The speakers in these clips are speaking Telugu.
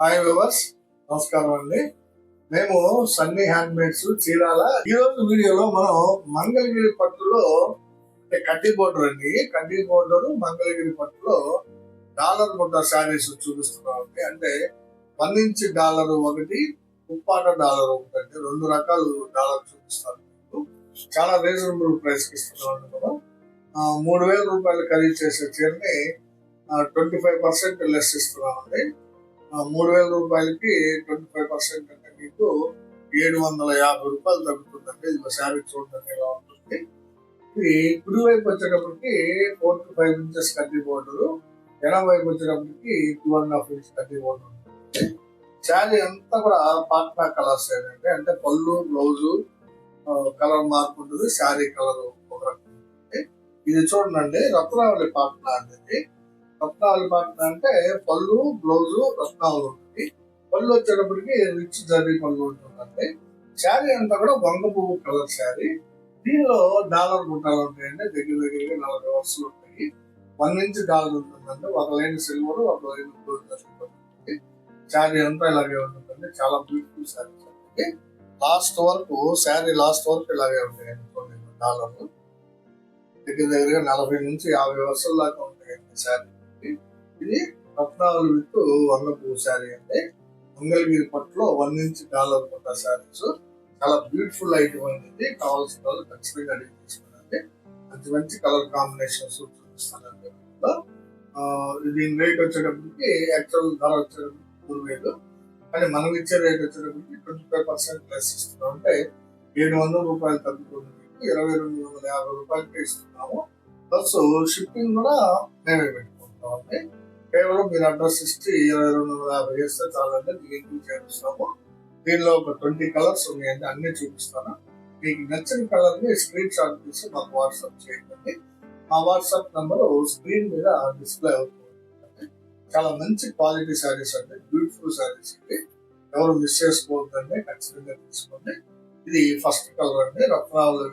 హాయ్ వ్యూవర్స్, నమస్కారం అండి. మేము సన్నీ హ్యాండ్ మేడ్స్ చీరాల. ఈ రోజు వీడియోలో మనం మంగళగిరి పట్టులో అంటే కడ్డీ బోర్డర్ అండి. కడ్డీ బోర్డర్ మంగళగిరి పట్టులో డాలర్ బుట్ట శారీస్ చూపిస్తున్నాం అండి. అంటే 1 ఇంచ్ డాలర్ ఒకటి, ఉప్పాట డాలర్ ఒకటి అంటే 2 రకాలు డాలర్ చూపిస్తాను. చాలా రీజనబుల్ ప్రైస్ కి ఇస్తున్నాం అండి. మనం 3,000 రూపాయలు ఖరీదు చేసే చీరని 25% లెస్ ఇస్తున్నాం అండి. 3,000 రూపాయలకి 25% అంటే మీకు 750 రూపాయలు తగ్గుతుందండి. ఇది శారీ చూడండి ఎలా ఉంటుంది. ఇది కుడి వైపు వచ్చేటప్పటికి 4 to 5 ఇంచెస్ కడ్డీ బోర్డర్, ఎడం వైపు వచ్చేటప్పటికి 2.5 ఇంచ్ కడ్డీ బోర్డర్ ఉంటుంది. శారీ అంతా కూడా పాట్నా కలర్స్ ఏంటంటే అంటే పళ్ళు బ్లౌజు కలర్ మార్పు ఉంటుంది. శారీ కలర్ ఒక రకం ఉంటుంది. ఇది చూడండి రత్నావళి పాట్నా అనేది. రత్నావళి పాట్నా అంటే పళ్ళు బ్లౌజు రత్నావళి ఉంటుంది. పళ్ళు వచ్చేటప్పటికి రిచ్ జరీ పళ్ళు ఉంటుందండి. శారీ అంతా కూడా వంగ పువ్వు కలర్ శారీ. దీనిలో డాలర్ బుట్టాలు ఉంటాయండి. దగ్గరగా 40 వరుసలు ఉంటాయి. 1 ఇంచ్ డాలర్ ఉంటుందండి. ఒక లైన్ సిల్వర్, ఒక లైన్ గోల్డ్ ఉంటుంది. శారీ అంతా ఇలాగే ఉంటుందండి. చాలా బ్యూటిఫుల్ శారీస్ అండి. శారీ లాస్ట్ వరకు ఇలాగే ఉంటాయండి. డాలర్లు దగ్గరగా 40 నుంచి 50 వరుసల దాకా ఉంటాయండి శారీ. ఇది రత్నావళి విత్ వంగ పువ్వు శారీ అండి. మంగళగిరి పట్టులో 1 ఇంచ్ డాలర్ బుట్ట శారీస్. చాలా బ్యూటిఫుల్ ఐటమ్ అనేది. కావాల్సిన వాళ్ళు ఖచ్చితంగా అడిగి తీసుకున్నాండి. మంచి మంచి కలర్ కాంబినేషన్స్ చూపిస్తానండి. దీని రేట్ వచ్చేటప్పటికి యాక్చువల్ ధర వచ్చేటప్పటికి 3,000, కానీ మనం ఇచ్చే రేట్ వచ్చేటప్పటికి 25% లెస్ ఇస్తున్నాం. అంటే 700 రూపాయలు తగ్గుతుంది. 2,250 రూపాయలకి ఇస్తున్నాము. ప్లస్ షిప్పింగ్ కూడా మేమే పెట్టుకుంటామండి. కేవలం మీరు అడ్రస్ ఇచ్చి 2,250 చేస్తే చాలంటే దీనికి చేరుస్తాము. దీనిలో ఒక 20 కలర్స్ ఉన్నాయండి. అన్ని చూపిస్తాను. మీకు నచ్చిన కలర్ ని స్క్రీన్ షాట్ తీసి మాకు వాట్సాప్ చేయండి. మా వాట్సాప్ నంబర్ స్క్రీన్ మీద డిస్ప్లే అవుతుంది. చాలా మంచి క్వాలిటీ శారీస్ అండి. బ్యూటిఫుల్ శారీస్ ఇవి. ఎవరు మిస్ చేసుకోవద్దండి. ఖచ్చితంగా తీసుకోండి. ఇది ఫస్ట్ కలర్ అండి. రత్నావళి.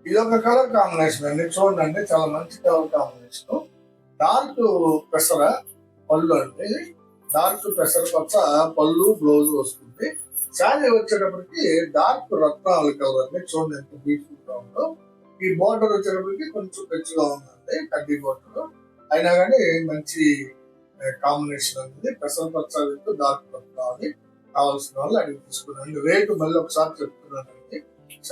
ఇది ఒక కలర్ కాంబినేషన్ అండి. చూడండి, చాలా మంచి కలర్ కాంబినేషన్. డార్క్ పెసర పళ్ళు అంటే డార్క్ పెసర పచ్చ పళ్ళు బ్లౌజ్ వస్తుంది. శారీ వచ్చేటప్పటికి డార్క్ రత్నావళి కలర్ అండి. చూడండి ఎంత బ్యూటిఫుల్ గా ఉందో. ఈ బోర్డర్ వచ్చేటప్పటికి కొంచెం పెచ్చుగా ఉందండి. కడ్డీ బోర్డర్ అయినా కానీ మంచి కాంబినేషన్ అనేది. పెసర పచ్చ విత్ డార్క్ రత్నావళి. కావాల్సిన వాళ్ళు అడిగి తీసుకున్నాండి. రేటు మళ్ళీ ఒకసారి చెప్తున్నానండి.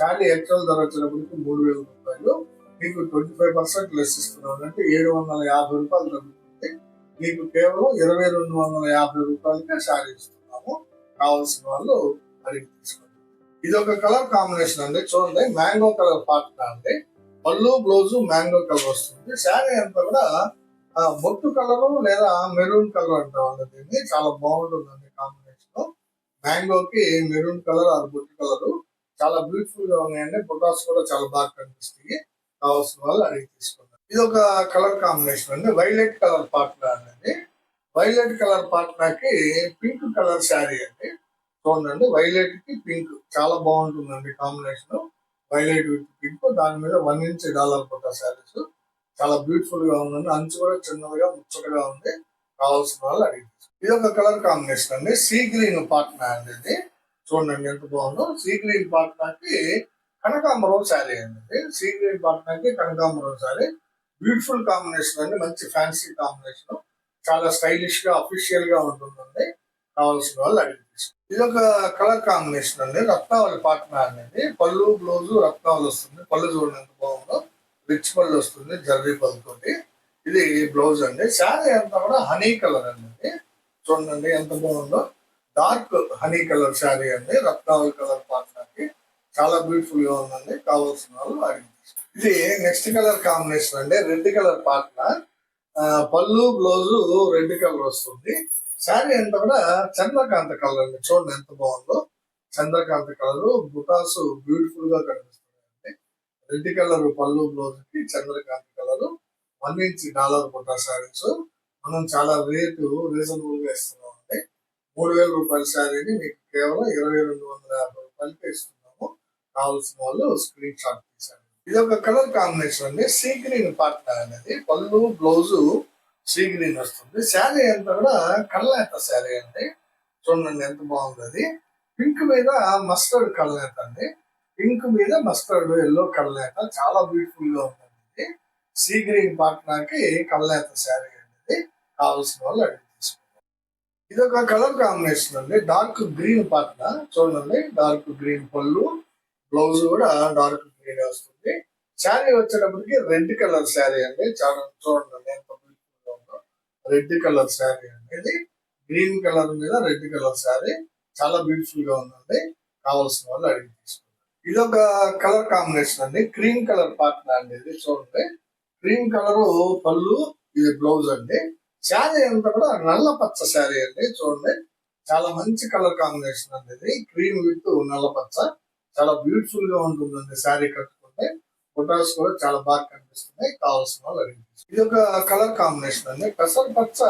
శారీ యాక్చువల్ ధర వచ్చేటప్పటికి 3,000 రూపాయలు. మీకు 25% లెస్ ఇస్తున్నాం అంటే 750 రూపాయలు తగ్గుతుంది. మీకు కేవలం 2,250 రూపాయలకే శారీ ఇస్తున్నాము. కావాల్సిన వాళ్ళు అడిగి తీసుకోండి. ఇది ఒక కలర్ కాంబినేషన్ అండి. చూడండి, మ్యాంగో కలర్ పార్ట్నర్ అండి. పళ్ళు బ్లౌజు మ్యాంగో కలర్ వస్తుంది. శారీ అంతా కూడా బొట్టు కలర్ లేదా మెరూన్ కలర్ అంటాం దీన్ని. చాలా బాగుంటుందండి కాంబినేషన్. మ్యాంగోకి మెరూన్ కలర్ ఆర్ బొట్టు కలర్ చాలా బ్యూటిఫుల్ గా ఉన్నాయండి. బొటాస్ కూడా చాలా బాగా కనిపిస్తాయి. కావాల్సిన వాళ్ళు అడిగి తీసుకున్నారు. ఇది ఒక కలర్ కాంబినేషన్ అండి. వైలెట్ కలర్ పాట్నా అండి. వైలెట్ కలర్ పాట్నాకి పింక్ కలర్ శారీ అండి. చూడండి, వైలెట్ కి పింక్ చాలా బాగుంటుందండి కాంబినేషన్. వైలెట్ విత్ పింక్, దాని మీద 1 ఇంచ్ డాలర్ బుట్ట శారీస్. చాలా బ్యూటిఫుల్ గా ఉందండి. అంచు కూడా చిన్నదిగా ముచ్చటగా ఉంది. కావాల్సిన వాళ్ళు అడిగి. ఇది ఒక కలర్ కాంబినేషన్ అండి. సీ గ్రీన్ పాట్నా అండి. ఇది చూడండి ఎంత బాగుందో. సీ గ్రీన్ పాట్నాకి కనకాంబరం శారీ అండి. సీ గ్రీన్ పాట్నాకి కనకాంబరం శారీ. బ్యూటిఫుల్ కాంబినేషన్ అండి. మంచి ఫ్యాన్సీ కాంబినేషన్. చాలా స్టైలిష్ గా అఫీషియల్ గా ఉంటుందండి. కావాల్సిన వాళ్ళు అడిగి. ఇది ఒక కలర్ కాంబినేషన్ అండి. రత్నావళి పాట్నా అనేది. పళ్ళు బ్లౌజు రత్నావళి వస్తుంది. పళ్ళు చూడండి ఎంత బాగుందో. రిచ్ పళ్ళు వస్తుంది జర్రీ పళ్ళతోటి. ఇది బ్లౌజ్ అండి. శారీ అంతా కూడా హనీ కలర్ అండి. చూడండి ఎంత బాగుందో. డార్క్ హనీ కలర్ శారీ అండి. రత్నావళి కలర్ పాట్నాకి చాలా బ్యూటిఫుల్ గా ఉందండి. కావాల్సిన వాళ్ళు అడిగి. ఇది నెక్స్ట్ కలర్ కాంబినేషన్ అండి. Red colour Patna. పళ్ళు బ్లౌజు రెడ్ కలర్ వస్తుంది. శారీ అంతా కూడా చంద్రకాంత కలర్ అండి. చూడండి ఎంత బాగుందో. చంద్రకాంత కలర్ బుటాస్ బ్యూటిఫుల్ గా కనిపిస్తుంది. రెడ్ కలర్ పళ్ళు బ్లౌజ్ కి చంద్రకాంత కలర్ 1 ఇంచ్ డాలర్ బుటా శారీస్. మనం చాలా రేటు రీజనబుల్ గా ఇస్తున్నాం అండి. 3,000 రూపాయల శారీని మీకు కేవలం 2,250 రూపాయలకి ఇస్తున్నాము. కావాల్సిన వాళ్ళు స్క్రీన్ షాట్ తీశారు. ఇది ఒక కలర్ కాంబినేషన్ అండి. సీ గ్రీన్ పార్ట్నర్ అనేది. పళ్ళు బ్లౌజు సీ గ్రీన్ వస్తుంది. శారీ అంతా కూడా కళ్ళనేత శారీ అండి. చూడండి ఎంత బాగుంది అది. పింక్ మీద మస్టర్డ్ కళ్ళనేత అండి. పింక్ మీద మస్టర్డ్ ఎల్లో కళ్ళనేత చాలా బ్యూటిఫుల్ గా ఉంటుంది. సీ గ్రీన్ పాట్నాకి కళ్ళనేత శారీ అండి. కావాల్సిన వాళ్ళు అడిగి తీసుకుంటారు. ఇది ఒక కలర్ కాంబినేషన్ అండి. డార్క్ గ్రీన్ పాట్నా చూడండి. డార్క్ గ్రీన్ పళ్ళు, బ్లౌజ్ కూడా డార్క్ గ్రీన్ వస్తుంది. శారీ వచ్చేటప్పటికి రెడ్ కలర్ శారీ అండి. చాలా చూడండి ఎంత బ్యూటిఫుల్ గా ఉందో. రెడ్ కలర్ శారీ అండి. ఇది గ్రీన్ కలర్ మీద రెడ్ కలర్ శారీ చాలా బ్యూటిఫుల్ గా ఉందండి. కావాల్సిన వాళ్ళు అడిగి తీసుకుంటారు. ఇది ఒక కలర్ కాంబినేషన్ అండి. క్రీమ్ కలర్ పాట్నా అండి. ఇది చూడండి. క్రీమ్ కలర్ పళ్ళు, ఇది బ్లౌజ్ అండి. శారీ అంతా కూడా నల్ల పచ్చ శారీ అండి. చూడండి చాలా మంచి కలర్ కాంబినేషన్ అండి. ఇది క్రీమ్ విత్ నల్ల పచ్చ చాలా బ్యూటిఫుల్ గా ఉంటుందండి. శారీ కట్టుకుంటే ఫొటోస్ కూడా చాలా బాగా కనిపిస్తున్నాయి. కావాల్సిన వాళ్ళు అడిగి ఇది ఒక కలర్ కాంబినేషన్ అండి. పెసర పచ్చ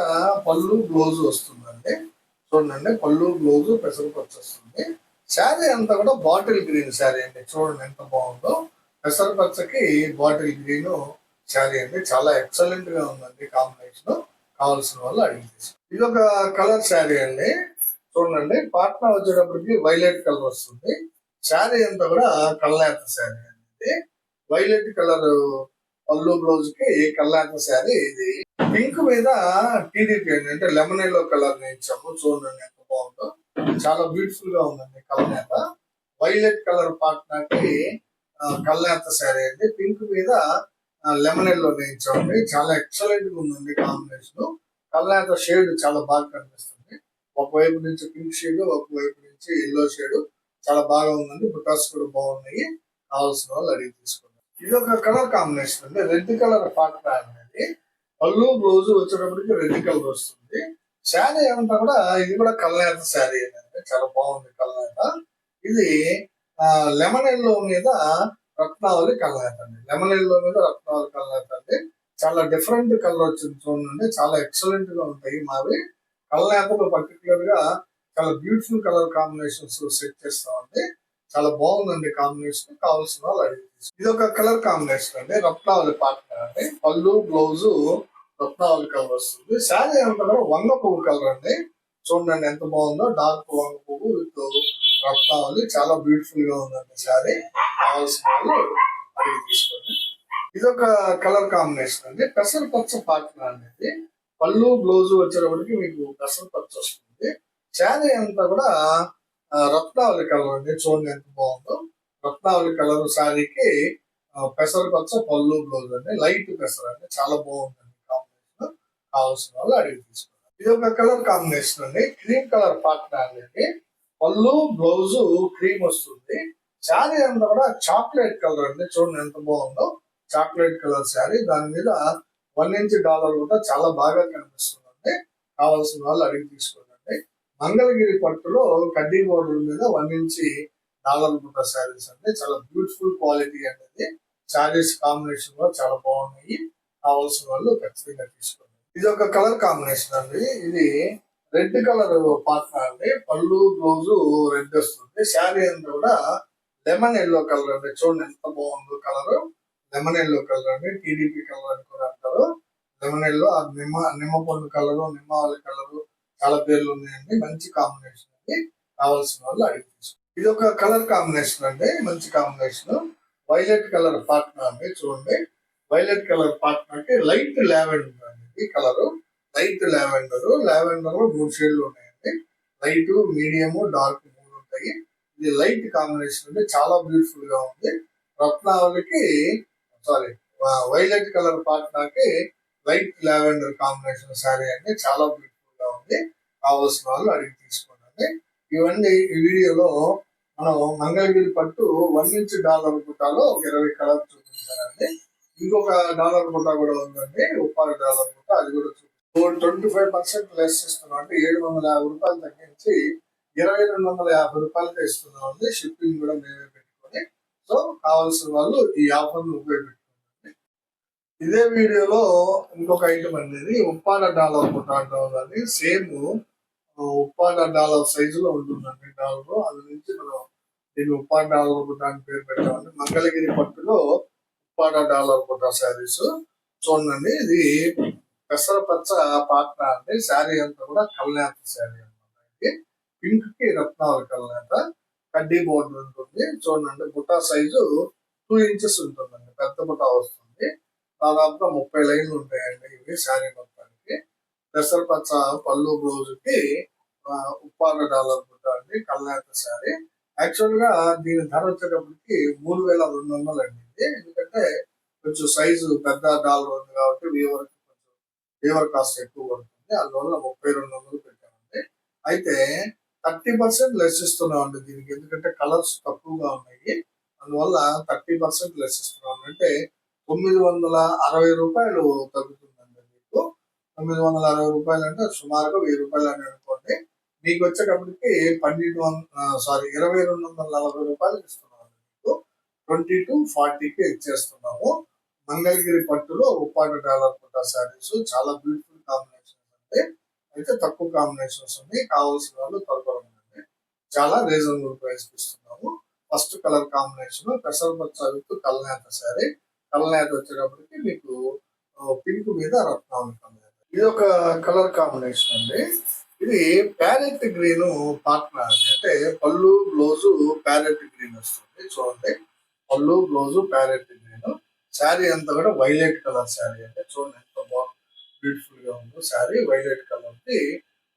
పళ్ళు బ్లౌజ్ వస్తుందండి. చూడండి పళ్ళు బ్లౌజ్ పెసర పచ్చ వస్తుంది. శారీ అంతా కూడా బాటిల్ గ్రీన్ శారీ అండి. చూడండి ఎంత బాగుందో. పెసర పచ్చకి బాటిల్ గ్రీన్ శారీ అండి. చాలా ఎక్సలెంట్ గా ఉందండి కాంబినేషన్. కావాల్సిన వాళ్ళు అడిగి ఇది ఒక కలర్ శారీ అండి. చూడండి పాట్నా వచ్చేటప్పటికి వైలెట్ కలర్ వస్తుంది. శారీ అంతా కూడా కళ్ళనేత శారీ అండి. వైలెట్ కలర్ పళ్ళు బ్లౌజ్ కి కళ్ళనేత శారీ ఇది. పింక్ మీద టీడీపీ అండి, అంటే లెమన్ ఎల్లో కలర్ ఇచ్చాము. చూడండి ఎంత బాగుందో. చాలా బ్యూటిఫుల్ గా ఉందండి కళ్ళనేత. వైలెట్ కలర్ పాట్నాకి కళ్ళనేత శారీ అండి. పింక్ మీద లెమన్ ఎల్లో ఇచ్చామండి. చాలా ఎక్సలెంట్ గా ఉందండి కాంబినేషన్. కళ్ళనేత షేడ్ చాలా బాగా కనిపిస్తుంది. ఒకవైపు నుంచి పింక్ షేడ్, ఒకవైపు నుంచి ఎల్లో షేడ్ చాలా బాగా ఉందండి. బుటాస్ కూడా బాగున్నాయి. కావాల్సిన వాళ్ళు అడిగి తీసుకున్నారు. ఇది ఒక కలర్ కాంబినేషన్ అండి. రెడ్ కలర్ పాట్నా అనేది పళ్ళు బ్లౌజ్ వచ్చేటప్పటికి రెడ్ కలర్ వస్తుంది. శారీ అంతా కూడా ఇది కూడా కళ్ళనేత శారీ అండి. చాలా బాగుంది కళ్ళనేత. ఇది లెమన్ ఎల్లో మీద రత్నావళి కళ్ళనేత అండి. లెమన్ ఎల్లో మీద రత్నావళి కళ్ళనేత అండి. చాలా డిఫరెంట్ కలర్ వచ్చింది చూడండి. చాలా ఎక్సలెంట్ గా ఉంటాయి మావి కళ్ళనేతలు. పర్టికులర్ గా చాలా బ్యూటిఫుల్ కలర్ కాంబినేషన్స్ సెట్ చేస్తామండి. చాలా బాగుందండి కాంబినేషన్. కావాల్సిన వాళ్ళు అడిగి ఇది ఒక కలర్ కాంబినేషన్ అండి. రత్నావళి పాట్నా అండి. పళ్ళు బ్లౌజ్ రత్నావళి కలర్ వస్తుంది. శారీ అంతా కూడా వంగ పువ్వు కలర్ అండి. చూడండి ఎంత బాగుందో. డార్క్ వంగ పువ్వు విత్ రత్నావళి చాలా బ్యూటిఫుల్ గా ఉందండి శారీ. కావాల్సిన వాళ్ళు అడిగి తీసుకోండి. ఇది ఒక కలర్ కాంబినేషన్ అండి. పెసర పచ్చ పాట్నా అనేది పళ్ళు బ్లౌజ్ వచ్చేటప్పటికి మీకు పెసర పచ్చ వస్తుంది. శారీ అంతా కూడా రత్నావళి కలర్ అండి. చూడండి ఎంత బాగుందో. రత్నావళి కలర్ శారీకి పెసర పచ్చ పళ్ళు బ్లౌజ్ అండి. లైట్ పెసర అండి. చాలా బాగుందండి కాంబినేషన్. కావాల్సిన వాళ్ళు అడిగి తీసుకున్నారు. ఇది ఒక కలర్ కాంబినేషన్ అండి. క్రీమ్ కలర్ పాట్నా అనేది పళ్ళు బ్లౌజ్ క్రీమ్ వస్తుంది. శారీ అంతా కూడా చాక్లెట్ కలర్ అండి. చూడండి ఎంత బాగుందో. చాక్లెట్ కలర్ శారీ, దాని మీద 1 ఇంచ్ డాలర్ కూడా చాలా బాగా కనిపిస్తుందండి. కావాల్సిన వాళ్ళు అడిగి తీసుకోండి. మంగళగిరి పట్టులో కడ్డీ బోర్డర్ మీద 1 ఇంచ్ డాలర్ బుట్ట శారీస్ అండి. చాలా బ్యూటిఫుల్ క్వాలిటీ అనేది. శారీస్ కాంబినేషన్ కూడా చాలా బాగున్నాయి. కావాల్సిన వాళ్ళు ఖచ్చితంగా తీసుకోండి. ఇది ఒక కలర్ కాంబినేషన్ అండి. ఇది రెడ్ కలర్ పాట్నా అండి. పళ్ళు బ్లౌజ్ రెడ్ వస్తుంది. శారీ అంతా కూడా లెమన్ ఎల్లో కలర్ అండి. చూడండి ఎంత బాగుందో కలర్. లెమన్ ఎల్లో కలర్ అండి. టీడీపీ కలర్ అని కూడా అంటారు. లెమన్ ఎల్లో, నిమ్మ పండు కలర్, నిమ్మావళి కలర్ చాలా పేర్లు ఉన్నాయండి. మంచి కాంబినేషన్ అండి. కావాల్సిన వాళ్ళు అడిగి తీసుకోండి. ఇది ఒక కలర్ కాంబినేషన్ అండి. మంచి కాంబినేషన్. వైలెట్ కలర్ పాట్నా అండి. చూడండి వైలెట్ కలర్ పాట్నాకి లైట్ లావెండర్ అండి. ఈ కలర్ లైట్ లావెండర్. లావెండర్ లో 3 షేడ్లు ఉన్నాయండి. లైట్, మీడియం, డార్క్ 3 ఉంటాయి. ఇది లైట్ కాంబినేషన్ అండి. చాలా బ్యూటిఫుల్ గా ఉంది. రత్నావళికి వైలెట్ కలర్ పాట్నాకి లైట్ లావెండర్ కాంబినేషన్ శారీ అండి. చాలా బ్యూటిఫుల్ గా ఉంది. కావాల్సిన వాళ్ళు అడిగి తీసుకోండి. ఇవన్నీ ఈ వీడియోలో మనం మంగళగిరి పట్టు 1 ఇంచ్ డాలర్ బుట్టాలో 20 కలర్ చూపించానండి. ఇంకొక డాలర్ బుట్ట కూడా ఉందండి. ఉప్పాడు డాలర్ బుట్ట, అది కూడా 25% లెస్ ఇస్తున్నాం అంటే 750 రూపాయలు తగ్గించి 2250 రూపాయలకి ఇస్తున్నాం అండి. షిప్పింగ్ కూడా మేమే పెట్టుకొని. సో కావాల్సిన వాళ్ళు ఈ ఆఫర్ ను ఉపయోగించుకోండి. ఇదే వీడియోలో ఇంకొక ఐటమ్ అనేది ఉప్పాడ డాలర్ బుట్ట అంటాం. సేమ్ ఉప్పాడ డాలర్ సైజు లో ఉంటుందండి. డాలర్ అది నుంచి మనం దీన్ని ఉప్పాడ డాలర్ బుట్ట అని పేరు పెట్టామండి. మంగళగిరి పట్టులో ఉప్పాడ డాలర్ బుట్ట శారీస్ చూడండి. ఇది పెసరపచ్చ పాత్ర అండి. శారీ అంతా కూడా కల్నేత శారీ అనమాట. పింక్ కి రత్నాల కల్నేత, కడ్డీ బోర్డర్ ఉంటుంది. చూడండి బుట్టా సైజు 2 ఇంచెస్ ఉంటుందండి. పెద్ద బుట్టా వస్తుంది. దాదాపుగా 30 లైన్లు ఉంటాయండి ఇవి శారీ మొత్తానికి. పెసరపచ్చ పళ్ళు బ్లౌజ్ కి ఉప్పాడ డాలర్ బుట్ట అండి, కల్నేత శారీ. యాక్చువల్ గా దీని ధర వచ్చేటప్పటికి 3200 అండి ఇది. ఎందుకంటే కొంచెం సైజు పెద్ద డాలర్ ఉంది కాబట్టి వీవర్ కాస్ట్ ఎక్కువ పడుతుంది. అందువల్ల 3200 పెట్టామండి. అయితే 30% లెస్ ఇస్తున్నామండి దీనికి. ఎందుకంటే కలర్స్ తక్కువగా ఉన్నాయి. అందువల్ల 30% లెస్ ఇస్తున్నాం. అంటే 960 రూపాయలు తగ్గుతుందండి మీకు. 960 రూపాయలు అంటే సుమారుగా 1000 రూపాయలు అని అనుకోండి. మీకు వచ్చేటప్పటికి 2240 రూపాయలు ఇస్తున్నాము. మీకు 2240కి ఇచ్చేస్తున్నాము. మంగళగిరి పట్టులో ఉప్పాడ డాలర్ పుట్టా శారీస్ చాలా బ్యూటిఫుల్ కాంబినేషన్స్ అండి. అయితే తక్కువ కాంబినేషన్స్ ఉన్నాయి. కావాల్సిన వాళ్ళు త్వరగా ఉండండి. చాలా రీజనబుల్ ప్రైస్ ఇస్తున్నాము. ఫస్ట్ కలర్ కాంబినేషన్ పెసరపచ్చ విత్ కల్నేత శారీ. కల్నేత వచ్చేటప్పటికి మీకు పింక్ మీద రత్నాలు కల్నేత. ఇది ఒక కలర్ కాంబినేషన్ అండి. ఇది ప్యారెట్ గ్రీన్ పార్ట్నర్ అండి. అంటే పళ్ళు బ్లౌజు ప్యారెట్ గ్రీన్ వస్తుంది. చూడండి పళ్ళు బ్లౌజు ప్యారెట్ గ్రీన్. శారీ అంతా కూడా వైలెట్ కలర్ శారీ అంటే చూడండి ఎంత బాగుంది, బ్యూటిఫుల్ గా ఉందో శారీ. వైలెట్ కలర్ కి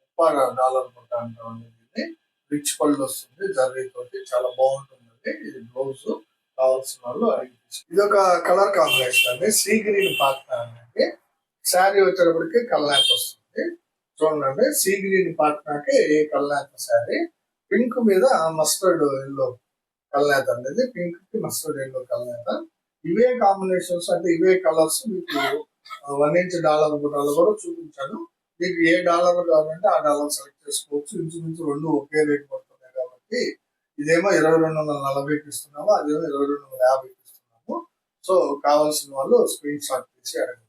ఉప్పాడ డాలర్ పుట్ట అంటామండి దీన్ని. రిచ్ పళ్ళు వస్తుంది జర్రీ తోటి, చాలా బాగుంటుందండి. ఇది బ్లౌజ్. కావాల్సిన వాళ్ళు అడిగి ఇది ఒక కలర్ కాంబినేషన్ అండి. సీ గ్రీన్ పార్ట్నర్ అండి. శారీ వచ్చేటప్పటికి కల్నేత వస్తుంది. చూడండి సీ గ్రీన్ పార్ట్నర్కి కల్నేత శారీ. పింక్ మీద మస్టర్డ్ ఎల్లో కల్నేత అనేది. పింక్ కి మస్టర్డ్ ఎల్లో కల్నేత. ఇవే కాంబినేషన్స్ అంటే ఇవే కలర్స్ మీకు 1 ఇంచ్ డాలర్ బుట్టాలు కూడా చూపించాను. మీకు ఏ డాలర్ కావాలంటే ఆ డాలర్ సెలెక్ట్ చేసుకోవచ్చు. ఇంచుమించు రెండు ఒకే రేట్ పడుతున్నాయి కాబట్టి ఇదేమో 2240కి ఇస్తున్నాము, అదేమో 2250కి ఇస్తున్నాము. సో కావాల్సిన వాళ్ళు స్క్రీన్ షాట్ తీసి అడగండి.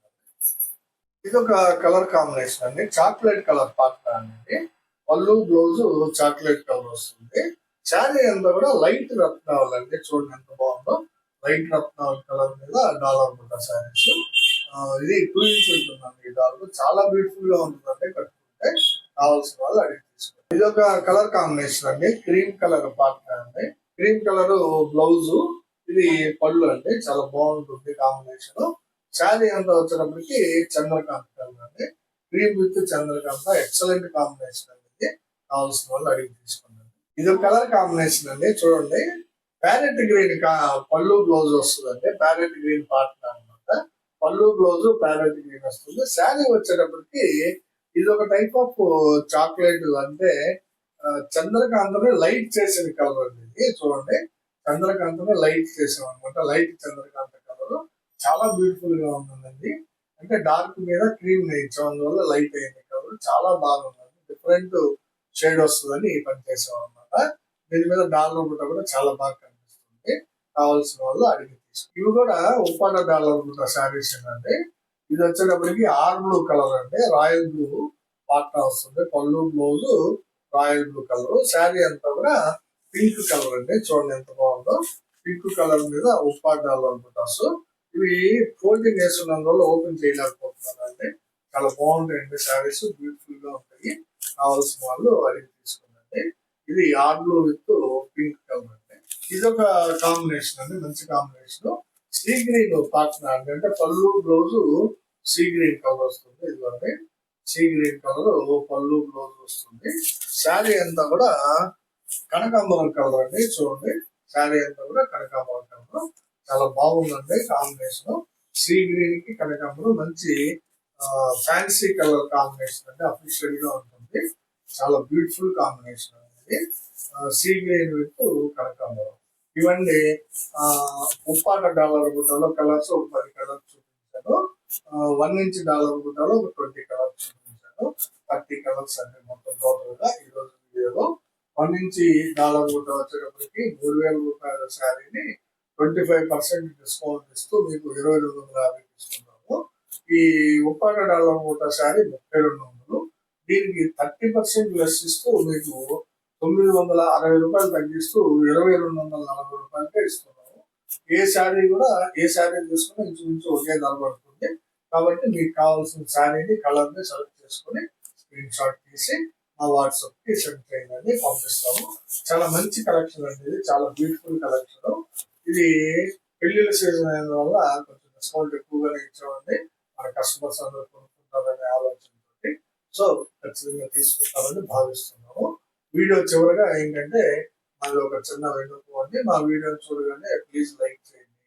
ఇది ఒక కలర్ కాంబినేషన్ అండి. చాక్లెట్ కలర్ పార్ట్నర్ అండి. పళ్ళు బ్లౌజ్ చాక్లెట్ కలర్ వస్తుంది. శారీ అంతా కూడా లైట్ రత్నావళి అండి. చూడండి ఎంత బాగుందో. లైట్ రత్నావళి కలర్ మీద డాలర్ బుట్ట శారీస్. ఇది 2 ఇంచ్ ఉంటుందండి. ఈ డాలర్ చాలా బ్యూటిఫుల్ గా ఉంటుందండి. కట్టుకుంటే కావాల్సిన వాళ్ళు అడిగి తీసుకోండి. ఇది ఒక కలర్ కాంబినేషన్ అండి. క్రీమ్ కలర్ పార్ట్నర్ అండి. క్రీమ్ కలర్ బ్లౌజ్, ఇది పళ్ళు అండి. చాలా బాగుంటుంది కాంబినేషన్. శారీ అంతా వచ్చేటప్పటికి చంద్రకాంత్ కలర్ అండి. Cream with Chandrakanta excellent combination అండి. కావాల్సిన వాళ్ళు అడిగి తీసుకోండి. ఇది ఒక కలర్ కాంబినేషన్ అండి. చూడండి ప్యారెట్ గ్రీన్ పళ్ళు బ్లౌజ్ వస్తుందండి. ప్యారెట్ గ్రీన్ పార్ట్నర్ అనమాట. పళ్ళు బ్లౌజ్ ప్యారెట్ గ్రీన్ వస్తుంది. శారీ వచ్చేటప్పటికి ఇది ఒక టైప్ ఆఫ్ చాక్లెట్ అంటే చంద్రకాంతని లైట్ చేసిన కలర్ అండి. ఇది చూడండి చంద్రకాంతని లైట్ చేసాం అనమాట. లైట్ చంద్రకాంత కలర్ చాలా బ్యూటిఫుల్ గా ఉందండి. అంటే డార్క్ మీద క్రీమ్ వేయించాం, అందువల్ల లైట్ అయింది కలర్. చాలా బాగుందండి. డిఫరెంట్ షేడ్ వస్తుందని ఈ పని చేసాం అనమాట. దీని మీద డాలర్ బుట్ట కూడా చాలా బాగా కనిపిస్తుంది. కావాల్సిన వాళ్ళు అడిగి తీసుకో. ఇవి కూడా ఉప్పాడ డాలర్ బుట్ట శారీస్ అండి. ఇది వచ్చేటప్పటికి ఆర్ బ్లూ కలర్ అండి. రాయల్ బ్లూ పార్ట్నర్ వస్తుంది. పళ్ళు blouse royal blue colour. Sari అంతా కూడా పింక్ కలర్ అండి. చూడండి ఎంత బాగుందో. పింక్ కలర్ మీద ఉప్పాడ డాలర్ బుట్టాస్. ఇవి ఫోల్డింగ్ వేసుకున్నందువల్ల ఓపెన్ చేయలేకపోతున్నాను అండి. చాలా బాగుంటాయండి శారీస్. బ్యూటిఫుల్ గా ఉంటాయి. కావాల్సిన వాళ్ళు అడిగి తీసుకోండి. ఇది ఆర్ బ్లూ విత్ పింక్ కలర్ అండి. ఇది ఒక కాంబినేషన్ అండి. మంచి కాంబినేషన్. సీ గ్రీన్ పార్ట్నర్ అండి. అంటే పళ్ళు బ్లౌజ్ సీ గ్రీన్ కలర్ వస్తుంది. ఇదిగోండి సీ గ్రీన్ కలర్ పళ్ళు బ్లౌజ్ వస్తుంది. శారీ అంతా కూడా కనకాంబరం కలర్ అండి. చూడండి శారీ అంతా కూడా కనకాంబరం కలర్. చాలా బాగుందండి కాంబినేషన్. సీ గ్రీన్ కి కనకాంబరం మంచి ఫ్యాన్సీ కలర్ కాంబినేషన్ అండి. అఫీషియల్ గా ఉంటుంది. చాలా బ్యూటిఫుల్ కాంబినేషన్ అనేది. సీ గ్రీన్ విత్ కనకాంబరం. ఇవన్నీ ఉప్పాడ డాలర్ బుట్టలో కలర్స్ ఒక 10 కలర్స్ చూపించాను. 1 ఇంచ్ డాలర్ బుట్టలో ఒక 20 కలర్స్ చూపించాను. 30 కలర్స్ అండి మొత్తం టోటల్ గా ఈ రోజు వీడియోలో. 1 ఇంచ్ డాలర్ బుట్ట వచ్చేటప్పటికి 3000 రూపాయల శారీని 25% డిస్కౌంట్ ఇస్తూ మీకు 2250 ఇస్తున్నాము. ఈ ఉప్పాడ డాలర్ బుట్ట శారీ 3200. దీనికి 30% లెస్ ఇస్తూ మీకు 960 రూపాయలు తగ్గిస్తూ 2240 రూపాయలకే ఇస్తున్నాము. ఏ శారీ తీసుకున్నా ఇంచుమించు ఒకే ధర పడుతుంది. కాబట్టి మీకు కావాల్సిన శారీని కలర్ని సెలెక్ట్ చేసుకొని స్క్రీన్ షాట్ తీసి మా వాట్సాప్ కి సెండ్ చేయండి, పంపిస్తాము. చాలా మంచి కలెక్షన్ అండి, ఇది చాలా బ్యూటిఫుల్ కలెక్షన్. ఇది పెళ్లిళ్ళ సీజన్ అయిన వల్ల కొంచెం డిస్కౌంట్ ఎక్కువగానే ఇచ్చామండి. మన కస్టమర్స్ అందరూ కొనుక్కుంటారనే ఆలోచనతోటి. సో ఖచ్చితంగా తీసుకుంటారని భావిస్తున్నాము. వీడియో చివరగా ఏంటంటే మాది ఒక చిన్న విన్నపం అండి. మా వీడియోని చూడగానే ప్లీజ్ లైక్ చేయండి,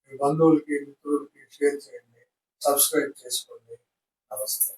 మీ బంధువులకి మిత్రులకి షేర్ చేయండి, సబ్స్క్రైబ్ చేసుకోండి. నమస్తే.